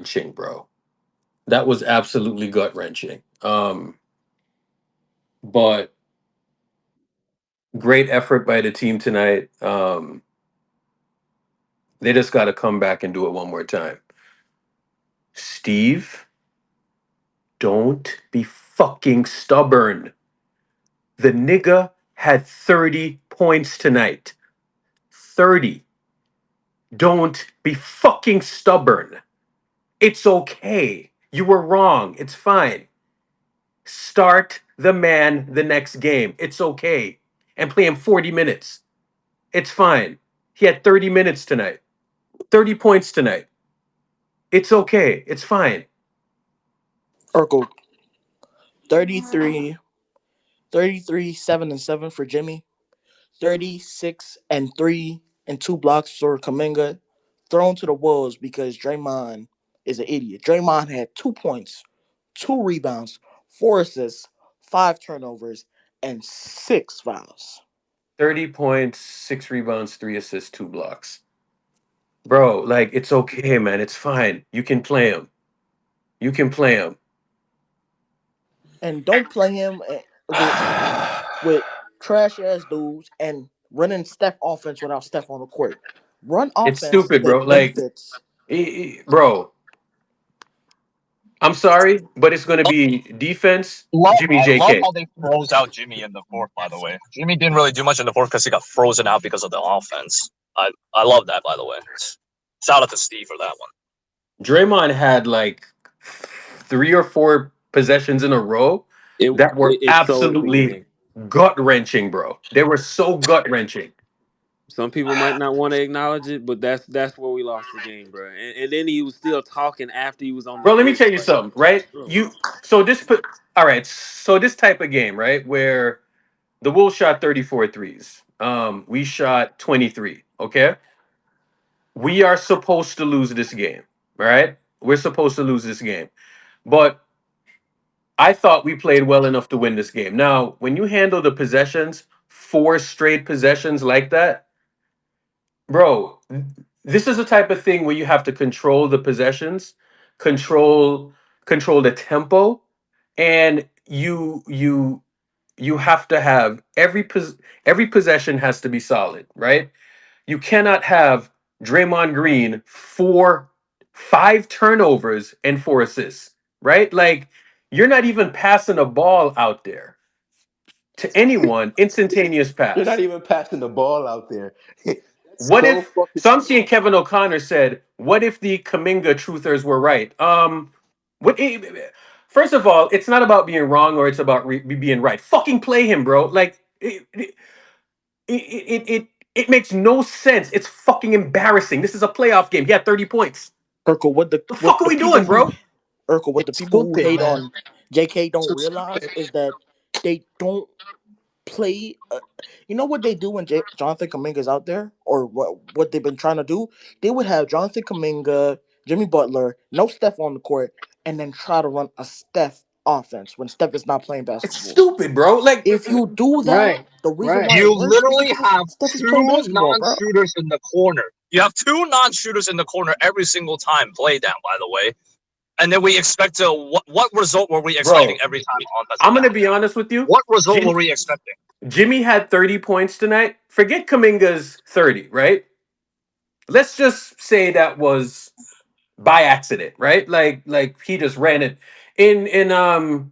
wrenching, bro. That was absolutely gut wrenching. But great effort by the team tonight. They just got to come back and do it one more time. Steve, don't be fucking stubborn. The nigga had 30 points tonight. 30. Don't be fucking stubborn. It's okay. You were wrong. It's fine. Start the man the next game. It's okay. And play him 40 minutes. It's fine. He had 30 minutes tonight, 30 points tonight. It's okay. It's fine. Urkel, 33, 33, 7 and 7 for Jimmy. 36 and 3 and 2 blocks for Kaminga. Thrown to the wolves because Draymond is an idiot. Draymond had 2 points, 2 rebounds, 4 assists, 5 turnovers, and 6 fouls. 30 points, 6 rebounds, 3 assists, 2 blocks. Bro, like, it's okay, man. It's fine. You can play him. You can play him. And don't play him with trash ass dudes and running Steph offense without Steph on the court. Run It's offense stupid, bro. that Like, benefits. bro, I'm sorry, but it's going to be defense, Jimmy I love JK. how they froze out Jimmy in the fourth. By the way, Jimmy didn't really do much in the fourth because he got frozen out because of the offense. I love that. By the way, shout out to Steve for that one. Draymond had like 3 or 4 possessions in a row that were It sold the absolutely game. gut wrenching, bro. They were so gut wrenching. Some people might not want to acknowledge it, but that's where we lost the game, bro. And then he was still talking after he was on the Bro, let me court. tell you Like, something, right? bro, You so this put all right. So this type of game, right, where the Wolves shot 34 threes. We shot 23. Okay, we are supposed to lose this game, right? We're supposed to lose this game, but I thought we played well enough to win this game. Now, when you handle the possessions, 4 straight possessions like that, bro, this is the type of thing where you have to control the possessions, control control the tempo, and you have to have every possession has to be solid, right? You cannot have Draymond Green 5 turnovers and 4 assists, right? Like, you're not even passing a ball out there to anyone, instantaneous You're not pass. even passing the ball out there. That's What so if fucking so I'm seeing stupid. Kevin O'Connor said, what if the Kaminga truthers were right? What first of all, it's not about being wrong or it's about being right. Fucking play him, bro. Like it makes no sense. It's fucking embarrassing. This is a playoff game. He had 30 points. Urkel, The fuck are what we the people doing, who bro? Urkel, what the It's people who stupid, hate man. on JK don't So realize stupid. is that they don't play. You know what they do when Jonathan Kaminga's out there, or what they've been trying to do? They would have Jonathan Kaminga, Jimmy Butler, no Steph on the court, and then try to run a Steph offense when Steph is not playing It's basketball. stupid, bro. Like, If you do that, Right, the reason right. why it You works is literally because have Steph is playing two basketball, bro. non-shooters in the corner. You have two non-shooters in the corner every single time play down. By the way, and then we expect to what result were we expecting bro, every time offensive I'm gonna down? be honest with you. What result were Jim, we expecting? Jimmy had 30 points tonight. Forget Kaminga's 30, right? Let's just say that was by accident, right? Like he just ran it. In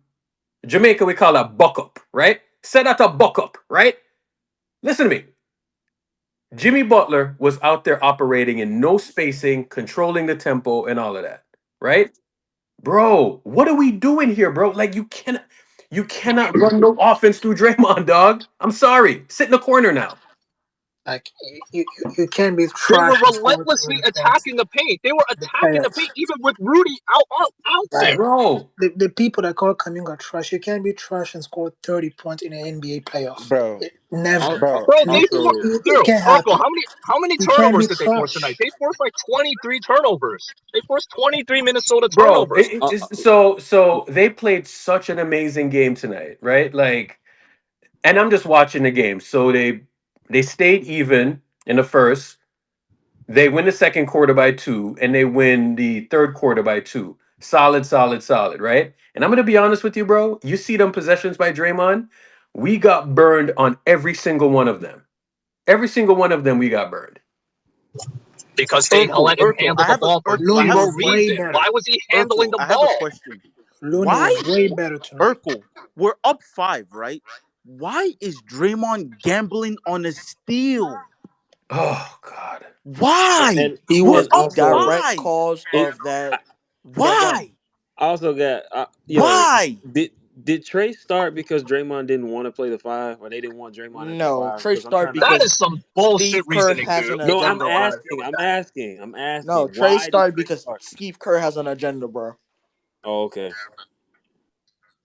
Jamaica, we call that buck up, right? Set that a buck up, right? Listen to me. Jimmy Butler was out there operating in no spacing, controlling the tempo, and all of that, right? Bro, what are we doing here, bro? Like, you cannot run no offense through Draymond, dog. I'm sorry. Sit in the corner now. Like you can't be They were trash and score relentlessly 30 points attacking the paint. They were in the attacking the paint playoffs. even with Rudy out Like there. Bro, the people that call Kaminga trash, you can't be trash and score 30 points in an NBA playoff. Bro, Never. bro. Bro, they Also, It can't Oracle, happen. how many You can't turnovers be did they force tonight? trash. They forced like 23 turnovers. They forced 23 Minnesota bro. turnovers. So they played such an amazing game tonight, right? Like, and I'm just watching the game. So they stayed even in the first. They win the second quarter by 2, and they win the third quarter by 2. Solid, solid, solid, right? And I'm gonna be honest with you, bro. You see them possessions by Draymond. We got burned on every single one of them. Every single one of them, we got burned. because they Urkel, let him Urkel, handle the ball for I Looney have a zero was way reason. question. Why better. was he handling Urkel, the I have a ball? question. Looney Why, was way better tonight. Urkel? We're up 5, right? Why is Draymond gambling on a steal? Oh God. Why? And He We're was and up also afraid. five. Direct Five. cause it. of that that run. Why? I also got Why? did Trey start because Draymond didn't want to play the five, or they didn't want Draymond at the No, five? Trey Because I'm start trying to That figure. because is some bullshit Steve Kerr reasoning, has dude. an No, I don't I'm agenda, know why I bro. feel asking. with I'm that. asking. I'm No, asking. Trey Why did start Trey because start? Steve Kerr has an agenda, bro. Oh, okay.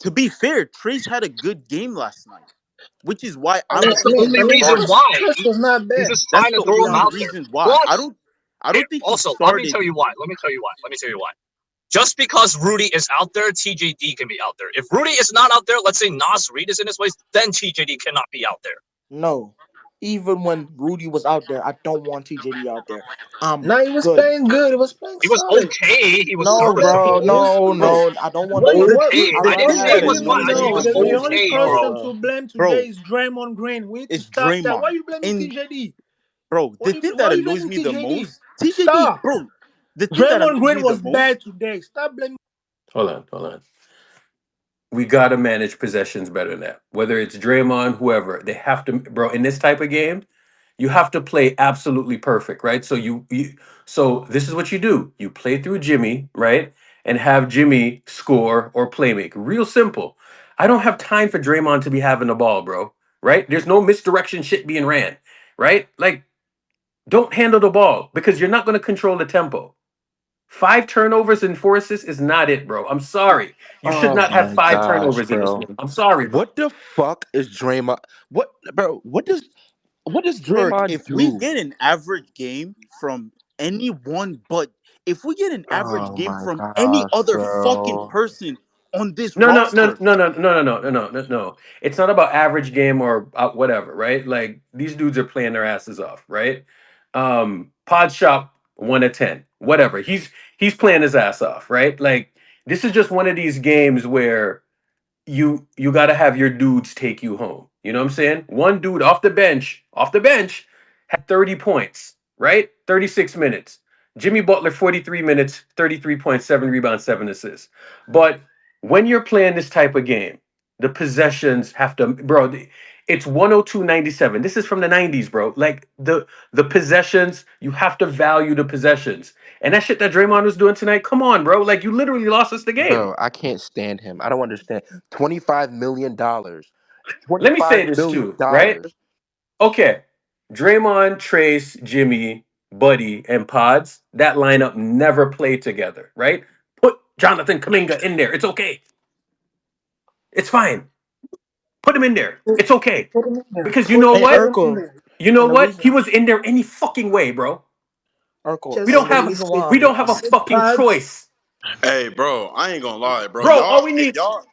To be fair, Trace had a good game last night, which is why I I'm mean, That's I the mean, putting only I him mean, reason first. why. Trash was not He's bad. just That's trying to the throw him only out there. reason why. Plus, I don't think he also, let me started. tell you why. Let me tell you why. Let me tell you why. Just because Rudy is out there, TJD can be out there. If Rudy is not out there, let's say Nas Reed is in his place, then TJD cannot be out there. No, even when Rudy was out there, I don't want TJD out there. I'm No, he was good. playing good. He was playing He was solid. okay. He was No, bro. serviceable. No, Bro, no. I don't want to He what was play. the What thing okay. I'd the I rather didn't thing say have he that what do was you fine. mean I annoys said he no? me was the The most, only okay, bro. person to blame today bro, is Draymond Green. We need to is stop that. Why are Draymond. you blaming And TJD? bro, the thing Why that are you annoys blaming me the TJD? most, TJD, Stop. bro, the thing that Draymond annoys Green me the was most, bad today. Stop blaming. Hold on, hold on. We gotta manage possessions better than that. Whether it's Draymond, whoever, they have to, bro. In this type of game, you have to play absolutely perfect, right? So this is what you do: you play through Jimmy, right, and have Jimmy score or play make. Real simple. I don't have time for Draymond to be having the ball, bro. Right? There's no misdirection shit being ran, right? Like, don't handle the ball because you're not going to control the tempo. 5 turnovers and 4 assists is not it, bro. I'm sorry. You should Oh not have my five gosh, turnovers in this bro. game. I'm sorry, bro. What the fuck is Draymond? What, bro? What does Turk, Draymond if we do? get an average game from anyone but if we get an average Oh game my from any gosh, other fucking bro. person on this No, no, no, roster, no, no, no, no, no, no, no, no. It's not about average game or whatever, right? Like these dudes are playing their asses off, right? Pod Shop 1 of 10, whatever. He's playing his ass off, right? Like this is just one of these games where you got to have your dudes take you home. You know what I'm saying? One dude off the bench had 30 points, right? 36 minutes. Jimmy Butler 43 minutes, 33 points, 7 rebounds, 7 assists. But when you're playing this type of game, the possessions have to it's 102-97. This is from the 90s, bro. Like the possessions, you have to value the possessions. And that shit that Draymond was doing tonight, come on, bro. Like you literally lost us the game. Bro, I can't stand him. I don't understand. $25 million. Let me say $25 this million. too, right? Okay. Draymond, Trace, Jimmy, Buddy, and Pods, that lineup never played together, right? Put Jonathan Kaminga in there. It's okay. It's fine. Put him in there. It's okay. Put him in there. Because you Put know Hey, what? him in Urkel, there. You know and the what? He reason was in there any fucking way, bro. Urkel, We Just don't and the have reason sit, why we I'm don't have a sit fucking pads. choice. Hey, bro, I ain't gonna lie, bro. Bro, all Y'all, we if need y'all,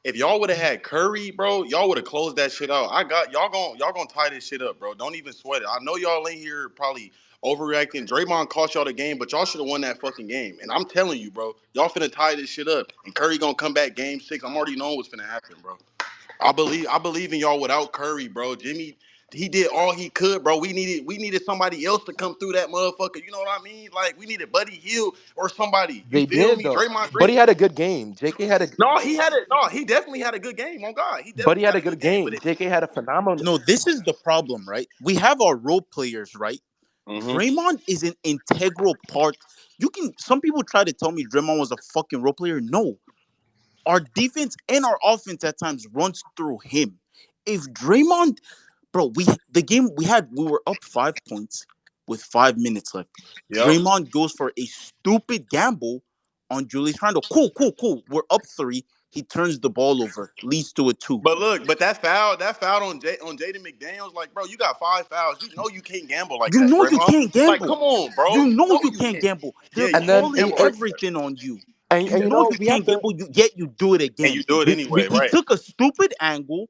if y'all would have had Curry, bro, y'all would have closed that shit out. I got y'all gonna tie this shit up, bro. Don't even sweat it. I know y'all in here probably overreacting. Draymond cost y'all the game, but y'all should have won that fucking game. And I'm telling you, bro, y'all finna tie this shit up. And Curry gonna come back game 6. I'm already knowing what's finna happen, bro. I believe in y'all without Curry, bro. Jimmy, he did all he could, bro. We needed somebody else to come through that motherfucker. You know what I mean? Like we needed Buddy Hield or somebody. You They feel did me? though. Draymond But Green. he had a good game. JK had a No, he had it. No, he definitely had a good game. On God, he but he definitely had had a a good good game. But game. if JK had a phenomenal. no, this is the problem, right? We have our role players, right? hmm Draymond is an integral part. You can some people try to tell me Draymond was a fucking role player. No, our defense and our offense at times runs through him. If Draymond, bro, we were up 5 points with 5 minutes left. yep. Draymond goes for a stupid gamble on Julius Randle. Cool. We're up 3. He turns the ball over, leads to a 2. But look, but that foul on Jaden McDaniels, like, bro, you got 5 fouls. You know you can't gamble like You that, know you Draymond. can't Like, gamble. come on, bro. You You know know you you can't can't. gamble. Yeah, They're you And can't then calling gamble like that, everything on you. and You you know know you we have can't to gamble, yet you do it and again. you do it anyway, He right? took a stupid angle.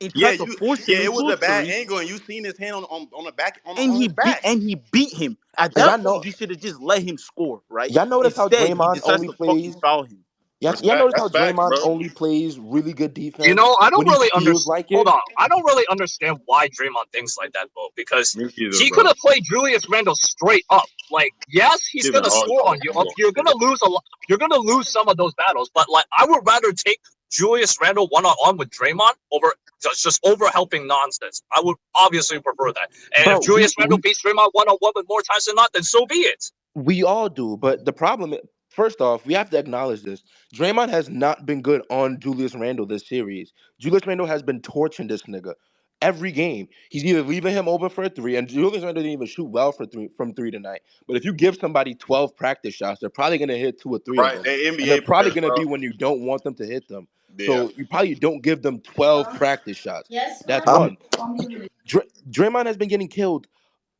and Yeah, tried to you. force Yeah, him it into was a a bad three, angle, and you seen his hand on the back and on his back. he beat him. At And that point, he should have just let him score, right? y'all notice how Instead, he Draymond decides only to fucking plays. foul him. Y'all Respect. notice how That's facts, Draymond bro. only plays really good You defense know, I don't when he really feels understand. like Hold it. on, I don't really understand why Draymond thinks like that, though. Because Me either, he could bro. have played Julius Randle straight up. Like, yes, he's Giving gonna all score on you. You're gonna lose a lot. You're gonna lose some of those battles. But like, I would rather take Julius Randle one on one with Draymond over just over helping nonsense. I would obviously prefer that. And if Bro, we Julius Randle we beats Draymond one on one with more times than not, then so be it. we all do, but the problem, first off, we have to acknowledge this. Draymond has not been good on Julius Randle this series. Julius Randle has been torching this nigga every game. He's either leaving him open for a three, and Julius Randle didn't even shoot well for three from three tonight. But if you give somebody 12 practice shots, they're probably gonna hit two or three of Right, them, they and they're NBA probably players, gonna bro. be when you don't want them to hit them. Yeah. So you probably don't give them 12 practice shots. That's I'm one. Draymond has been getting killed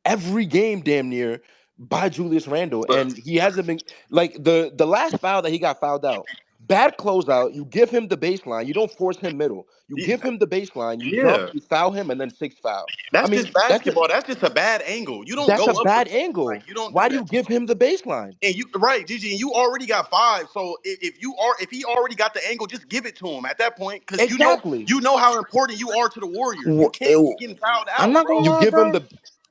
every game damn near by Julius Randle, But and he hasn't been like the last foul that he got fouled out. Bad closeout. You give him the baseline. You don't force him middle. You he, give him the baseline. You jump. yeah, You foul him, and then six foul. I that's mean, just basketball. That's just a bad angle. You don't that's go a up for bad like angle. you don't Why do do you that. give him the baseline? And you right, Gigi, and you already got five. So if he already got the angle, just give it to him at that point, because Exactly. you know how important you are to the Warriors. You w- can't it- keep getting fouled I'm out, not bro. gonna You lie, give him bro. the.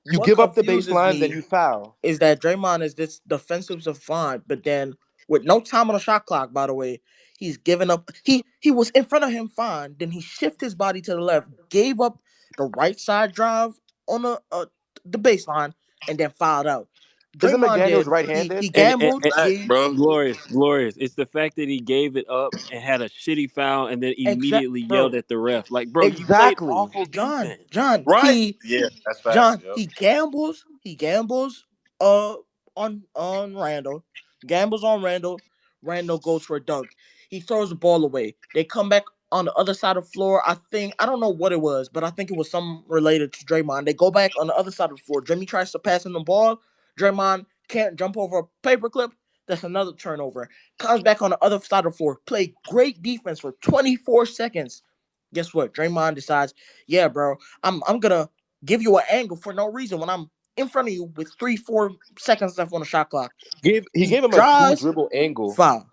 You What give up the confuses baseline, then me you foul. is that Draymond is this defensive savant, but then with no time on the shot clock, by the way, he's given up. He was in front of him fine. Then he shifted his body to the left, gave up the right side drive on the baseline, and then fouled out. Isn't Draymond McDaniel's did. He right-handed? gambled, Facts, gave bro. Glorious. It's the fact that he gave it up and had a shitty foul and then exact immediately yelled bro. at the ref. Like, bro, you played Exactly. awful John, defense. John, Right? he Yeah, that's facts. John, Yep. he gambles uh on Randall. Gambles on Randall. Randall goes for a dunk. He throws the ball away. They come back on the other side of the floor. I don't know what it was, but I think it was something related to Draymond. They go back on the other side of the floor. Jimmy tries to pass him the ball. Draymond can't jump over a paperclip. That's another turnover. Comes back on the other side of the floor. Play great defense for 24 seconds. Guess what? Draymond decides, yeah, bro, I'm gonna give you an angle for no reason when I'm in front of you with 3-4 seconds left on the shot clock. He He gave him a two drives, dribble angle. foul.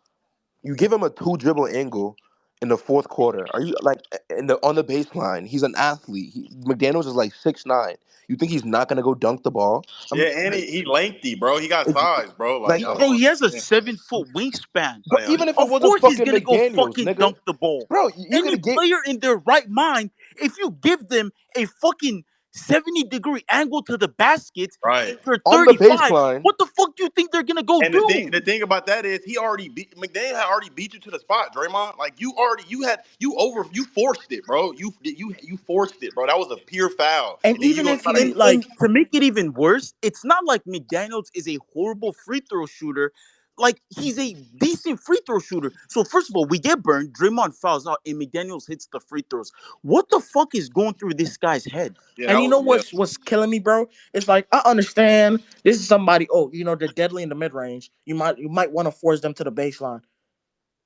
You give him a two dribble angle in the fourth quarter. Are you like in the on the baseline? He's an athlete. McDaniel's is like 6'9". You think he's not gonna go dunk the ball? Yeah, and he lengthy, bro. He got Ex- size, bro. Like like, I don't Bro, he has a understand. 7 foot wingspan. but even if it Of wasn't course he's fucking gonna go McDaniel's, fucking nigga, dunk the ball. bro, you could Any have gave player in their right mind, if you give them a fucking 70-degree angle to the basket Right. and you're on the 35, baseline. what the fuck do you think they're gonna go And do? the thing about that is he already beat McDaniel had already beat you to the spot, Draymond. Like you forced it, bro. You forced it, bro. That was a pure foul. And And then you even gonna if try to he And like, to make it even worse, it's not like McDaniels is a horrible free throw shooter. Like he's a decent free throw shooter. So first of all, we get burned. Draymond fouls out, and McDaniels hits the free throws. What the fuck is going through this guy's head? yeah, and that you was know what's killing me, bro? It's like I understand this is somebody. Oh, they're deadly in the mid range. You might want to force them to the baseline.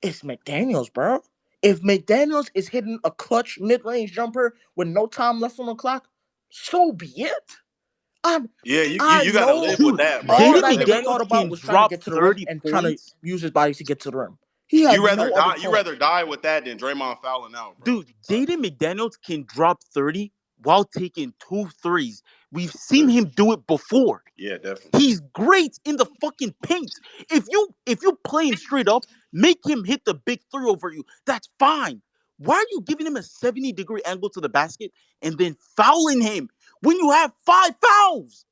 It's McDaniel's, bro. If McDaniel's is hitting a clutch mid range jumper with no time left on the clock, so be it. I yeah, I you gotta know live with Dude, that, bro. You all Jaden gotta that live nigga with thought McDaniels about can was trying to drop get to the rim 30 and trying to points. use his body to get to the rim. He had no other you thought. rather die with that than Draymond fouling out, bro. Dude, Jaden McDaniels can drop 30 while taking two threes. We've seen Yeah, him do it before. yeah, definitely. He's great in the fucking paint. If you play him straight up, make him hit the big three over you. That's fine. Why are you giving him a 70-degree angle to the basket and then fouling him when you have 5 fouls?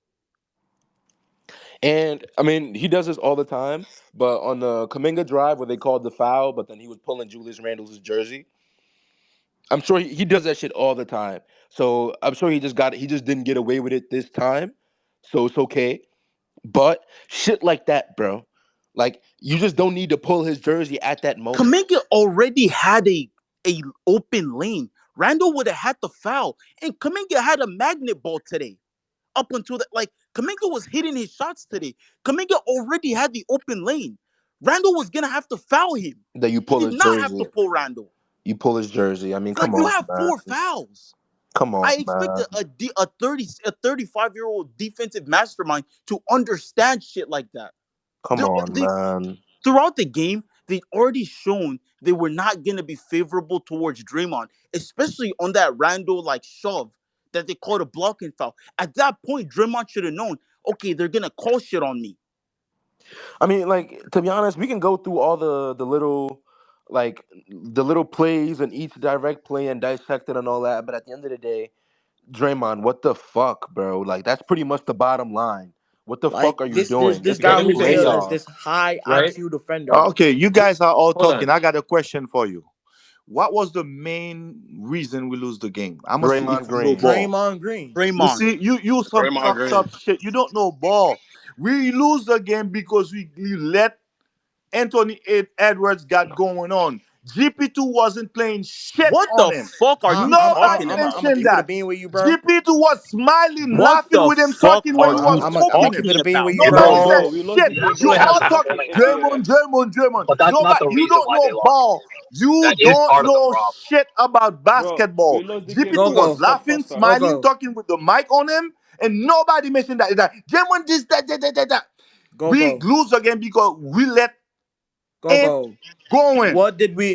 And I mean, he does this all the time. But on the Kaminga drive where they called the foul, but then he was pulling Julius Randle's jersey. I'm sure he does that shit all the time. So I'm sure he just didn't get away with it this time. So it's okay. But shit like that, bro. Like you just don't need to pull his jersey at that moment. Kaminga already had a open lane. Randall would have had the foul, and Kaminga had a magnet ball today. Up until that, like Kaminga was hitting his shots today. Kaminga already had the open lane. Randall was gonna have to foul him. That you He pull did his not have to jersey. pull Randall. You pull his jersey. I mean, Like come you on, have man. 4 fouls. Come on, I expect man. a 35-year-old defensive mastermind to understand shit like that. Come They, on, they man. throughout the game, they'd already shown they were not gonna be favorable towards Draymond, especially on that Randall like shove that they called a blocking foul. At that point, Draymond should have known, okay, they're gonna call shit on me. I mean, like, to be honest, we can go through all the little, like, the little plays and each direct play and dissect it and all that. But at the end of the day, Draymond, what the fuck, bro? Like, that's pretty much the bottom line. What the Like fuck are you this doing? this It's Okay, guy let me getting who's say hailed laid as something. this off. high Right? IQ defender. Okay, you guys are all Hold talking. on. I got a question for you. What was the main reason we lose the game? I'm gonna see if Draymond you know Green. ball. Draymond Green. You Draymond. see, you some Draymond fucked Green. up shit. You don't know ball. We lose the game because we let Edwards got going on. GP2 wasn't playing shit What on the him. fuck are you Nobody talking I'm gonna about? mentioned keep it a that. bean with you, bro. GP2 was smiling, What laughing the with him, fuck talking when are he you was I'm gonna poking talking keep him. it a bean with about, you, Nobody bro. said Bro, bro? we lost the shit. game That You really because has all of nothing talking to fucking do with Draymond, it. refs. Draymond, Draymond. But that's not Nobody, the you reason don't why they know lost the ball. game. You That is don't part of the know problem. shit about Bro, we basketball. lost the game GP2 Go because was go. Scott laughing, fucked up. Go smiling, go. talking with the mic on him, and nobody mentioned that. Draymond this, that. Go We go. lose again because we let Go it go. going.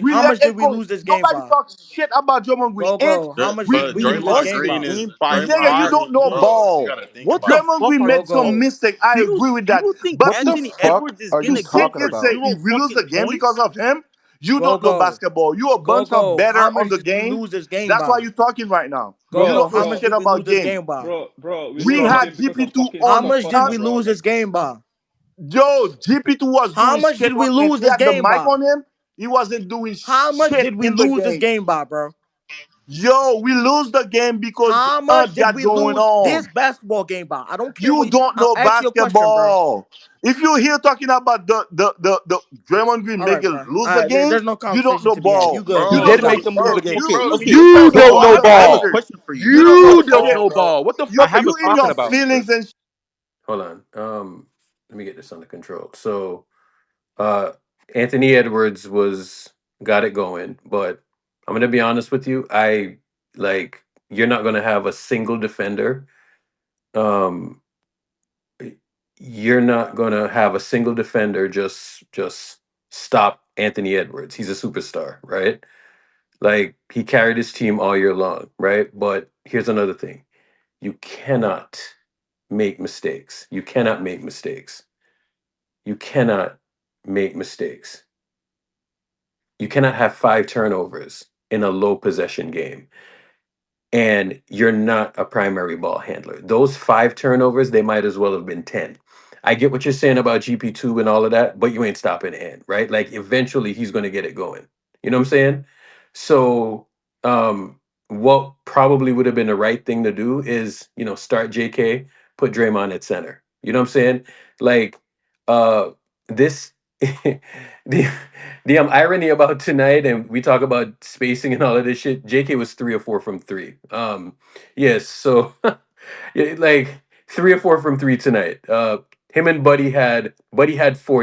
How We let much did it we go. lose this game Nobody by? talks shit about Draymond Green. Go Ain't go. How much did we? we But We lose this Draymond lost game the Green by? is game by Nigga, Draymond you 5. don't Green, know bro. You ball. gotta think What the about it. Draymond fuck Green are Go made you? some go. mistake. I agree with that. You think But What the Anthony fuck Edwards is are to you gonna sit get talking for and say about? zero if we lose the fucking game because points? of him, you Go don't know go. basketball. You a Go bunch of go. better How on much the did we game. lose this game That's why by? you're talking right now. Go You Bro, go. don't know How much bro, shit did we about lose this game. game by? we We lost the had game because of GP2 fucking How on Scott much did fucked top. we up, bro. lose Like, this game by? Yo, GP2 was How doing much shit did we on if lose he this had the game mic by? on him, he wasn't doing How much shit did we in the lose this game. game by, bro? Yo, we lose the game because How much did got we going lose this on. basketball game by? I don't care You what don't I'm know asking you a question, bro. basketball. If you're here talking about the Draymond Green All make right, it bro. lose the game, There's no you don't conversation know to be had. You ball. good. He You You Bro, don't did good. know make bro, them lose bro, the shit. game. Okay, Okay, You okay. you you talking don't So I know about have the I have a ball. haters. question for you. You don't know You don't shit. know ball. What the You I fuck are have you a in talking your about? feelings and Hold on. Let me get this under control. So uh Anthony Edwards was got it going, but I'm gonna be honest with you. I like you're not gonna have a single defender. Um you're not gonna have a single defender just stop Anthony Edwards. He's a superstar, right? Like he carried his team all year long, right? But here's another thing. You cannot make mistakes. You cannot make mistakes. You cannot make mistakes. You cannot have 5 turnovers in a low possession game and you're not a primary ball handler. Those 5 turnovers, they might as well have been 10. I get what you're saying about GP2 and all of that, but you ain't stopping Ant, right? Like eventually he's going to get it going. You know what I'm saying? So, what probably would have been the right thing to do is, start JK, put Draymond at center. You know what I'm saying? Like, this, the irony about tonight, and we talk about spacing and all of this shit. JK was 3 or 4 from three. Yes, so yeah, like 3 or 4 from three tonight. Him and Buddy had 4,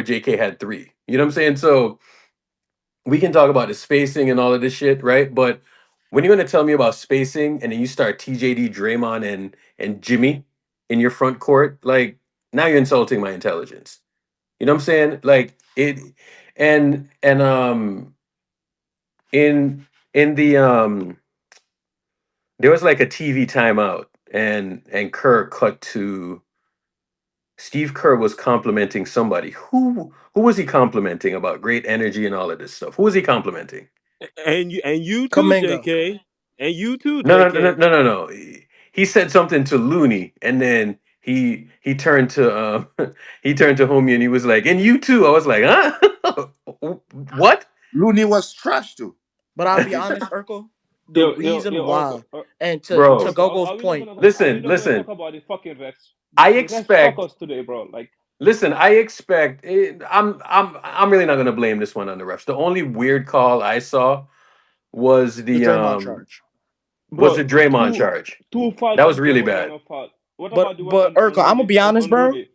JK had 3. You know what I'm saying? So we can talk about the spacing and all of this shit, right? But when you're gonna tell me about spacing and then you start TJD, Draymond, and Jimmy in your front court, like now you're insulting my intelligence. You know what I'm saying? Like it, and in the there was like a TV timeout, and Kerr cut to Steve Kerr was complimenting somebody. Who was he complimenting about great energy and all of this stuff? Who was he complimenting? and you too, Kaminga. JK, and you too, No, no, no, JK. no, no, no. He said something to Looney, and then he turned to he turned to Homie, and he was like, "And you too." I was like, "Huh? What?" Looney was trash too. But I'll be honest, Urkel. The Yo, reason Urkel, why, and to Bro, Gogo's point, are we listen, not gonna talk listen. about the fucking refs? I The refs fuck expect us today, bro. Like, Listen, I expect. I'm really not going to blame this one on the refs. The only weird call I saw was the the Draymond charge. Draymond two charge. fouls That was on really Draymond are bad. not foul. What about the one But Urkel, I'm gonna be honest, on bro. Rudy?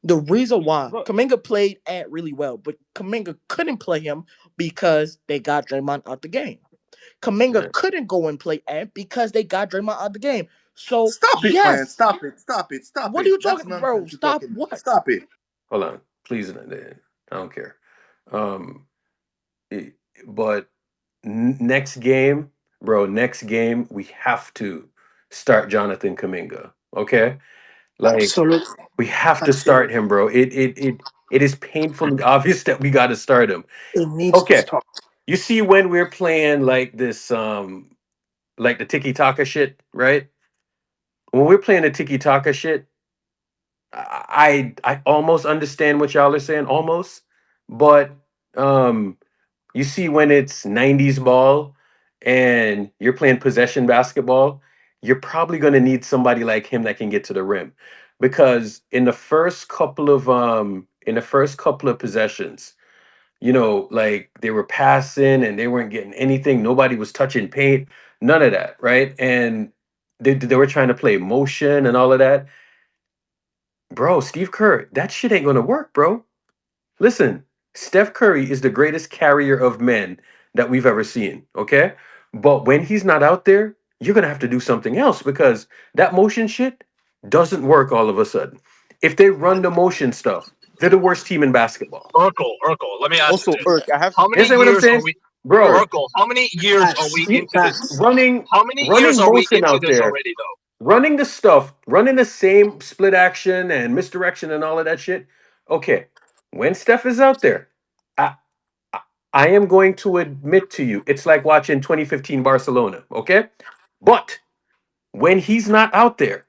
The reason why Bro, Kaminga played Ant really well, but Kaminga couldn't play him because they got Draymond out the game. Kaminga Yeah. couldn't go and play Ant because they got Draymond out of the game. So Stop it, man. yes, Stop it. Stop it. Stop what are it. you That's talking, bro? nonsense you're Stop talking. what? Stop it. Hold on, please. I don't care. Um, it- but next game, bro. Next game, we have to start Jonathan Kaminga. Okay, like Absolutely. we have to start Absolutely. him, bro. It is painfully obvious that we got to start him. It needs to Okay, stop. you see when we're playing like this, like the tiki taka shit, right? When we're playing the tiki taka shit, I almost understand what y'all are saying, almost, but you see when it's 90s ball and you're playing possession basketball, you're probably going to need somebody like him that can get to the rim, because in the first couple of possessions, like they were passing and they weren't getting anything, nobody was touching paint, none of that, right? And they were trying to play motion and all of that. Bro, Steve Kerr, that shit ain't gonna work, bro. Listen, Steph Curry is the greatest carrier of men that we've ever seen, okay? But when he's not out there, you're gonna have to do something else, because that motion shit doesn't work all of a sudden. If they run the motion stuff, they're the worst team in basketball. Urkel, let me ask you Also, this. Irk, I have How You many understand what I'm years are saying? we Bro, Irk. Urkel, how many years are Facts. we into this? Facts. How many years running are we motion into out this there, already though? running the stuff, running the same split action and misdirection and all of that shit. Okay, when Steph is out there, I, I I am going to admit to you, it's like watching 2015 Barcelona. Okay, but when he's not out there,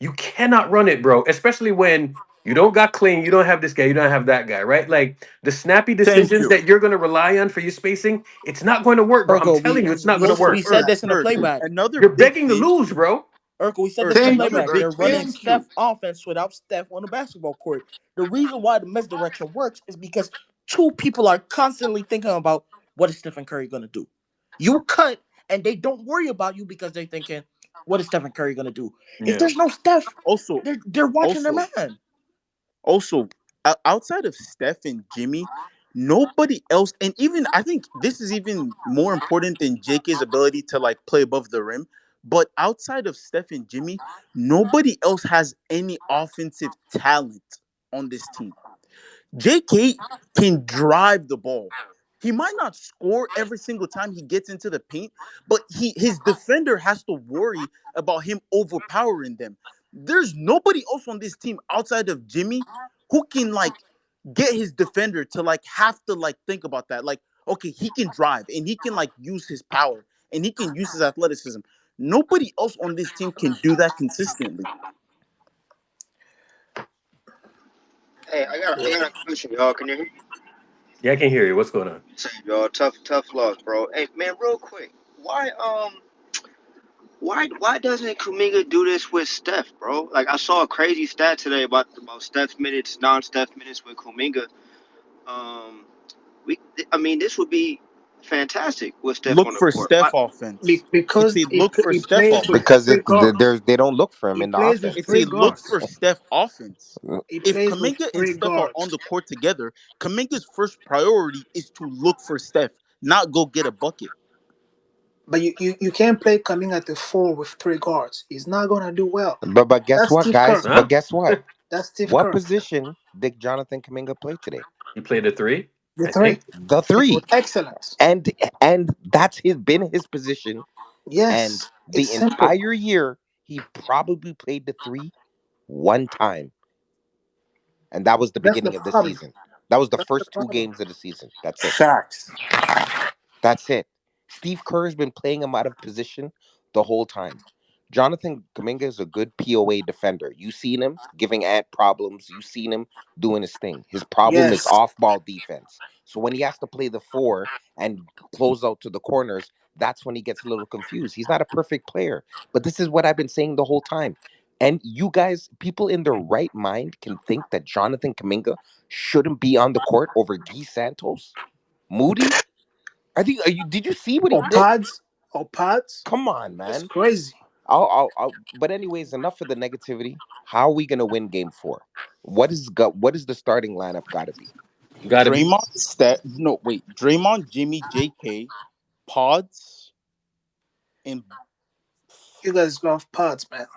you cannot run it, bro. Especially when you don't got Cling, you don't have this guy, you don't have that guy, right? Like the snappy Thank decisions you. that you're going to rly on for your spacing, it's not going to work, bro. I'm Urkel, telling we you, it's not going to we Also, we work. said this in the Irk, playback. another You're big begging to thing. lose, bro. Urkel, we said this Irk, in the Thank another you, playback. big They're Irk. running thing. Thank you. Steph offense without Steph on the basketball court. The reason why the misdirection works is because two people are constantly thinking about what is Stephen Curry gonna do. You cut and they don't worry about you because they're thinking, what is Stephen Curry gonna do? If Yeah. there's no Steph, Also, they're watching their also, man. Also, outside of Steph and Jimmy, nobody else, and even I think this is even more important than JK's ability to like play above the rim. But outside of Steph and Jimmy, nobody else has any offensive talent on this team. JK can drive the ball. He might not score every single time he gets into the paint, but his defender has to worry about him overpowering them. There's nobody else on this team outside of Jimmy who can like get his defender to like have to like think about that. Like, okay, he can drive and he can like use his power and he can use his athleticism. Nobody else on this team can do that consistently. Hey, I got a question, y'all. Can you hear me? Yeah, I can hear you. What's going on? Say, y'all, tough loss, bro. Hey, man, real quick, why doesn't Kuminga do this with Steph, bro? Like I saw a crazy stat today about Steph's minutes, non-Steph minutes with Kuminga. Um, we, I mean, this would be fantastic with Steph Look on the for court. Why? Steph offense. It's Because a look for he Steph plays with offense. Because three guards. they don't look for him He in the plays with It's offense. a three look guards. for Steph offense. He If plays with Kaminga and three Steph are on guards. the court together, Kaminga's first priority is to look for Steph, not go get a bucket. But you can't play coming at the four with three guards. He's not gonna do well. But guess That's what, Steve guys? Kerr. But Huh? guess what? That's Steve What Kerr. position did Jonathan Kaminga play today? You played a three, The I three. think. The And it was three. excellent. And that's been his position. And Yes, it's the simple. entire year, he probably played the three one time. And that was the That's the beginning of the problem. season. That was the That's the first two problem. games of the season. That's it. Facts. That's it. Steve Kerr's been playing him out of position the whole time. Jonathan Kaminga is a good POA defender. You seen him giving Ant problems. You seen him doing his thing. His problem is Yes, off-ball defense. So when he has to play the four and close out to the corners, that's when he gets a little confused. He's not a perfect player, but this is what I've been saying the whole time. And you guys, people in their right mind, can think that Jonathan Kaminga shouldn't be on the court over Guy Santos, Moody. Are you? Did you see what he or did? pads, or pads. Come on, It's man. crazy. But anyways, enough of the negativity. How are we gonna win Game 4? What is the starting lineup got to be? Got to be. Draymond, Steph. No, wait. Draymond, Jimmy, JK, Pods and You guys love pods, man.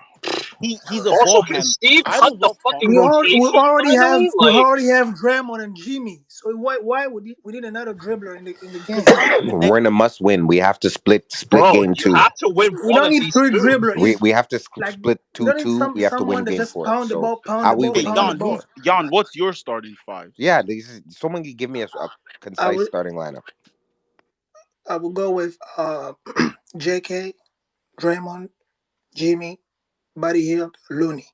he's a Also, ball can handler. Steve I cut don't the love fucking Pods. rotation finally? We Like, already have Draymond and Jimmy. So why we need another dribbler in the Because game? he's not We're in a connecting. must win. We have to split bro, game you two. have to win We one don't of need these three two. dribbler. Is We have to like split we two don't need two. We have to win someone that game just four. So pound how the we ball, Okay, winning pound the game Jan, ball. four? What's your starting five? Yeah, someone can give me a I concise will starting lineup. I will go with J.K., Draymond, Jimmy, Buddy Hield, Looney.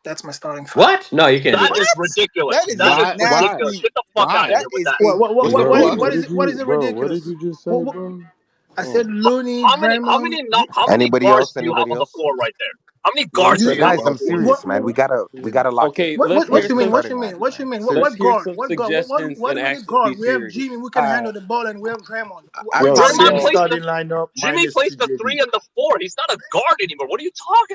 That's my starting five. What? No, you can't do That that. is What? ridiculous. That is That a is Why? Why? ridiculous. nasty. Get the fuck out of Why? That here with is that. a What What's what your what who? is nasty. what is what is What did ridiculous? you just say, What, bro? I said Oh, Looney, Draymond. How many Anybody guards else? do you have Anybody on the else? floor right there? How many yeah, you guards do You said you have it, on Guys, the I'm floor? what serious, man. We gotta lock in. Okay, let's what hear What's you your mean? some. What starting you mean? lineup, What you man? mean? Let's What Seriously. hear guard? some What guard? suggestions and What is actually be guard? We have serious. Jimmy. We can handle Uh, the ball, and we have Draymond. I What yo, guard think we Draymond Same have? yo, plays the starting lineup Jimmy minus plays two the JB. 3 and the 4. He's not a guard anymore. What are you talking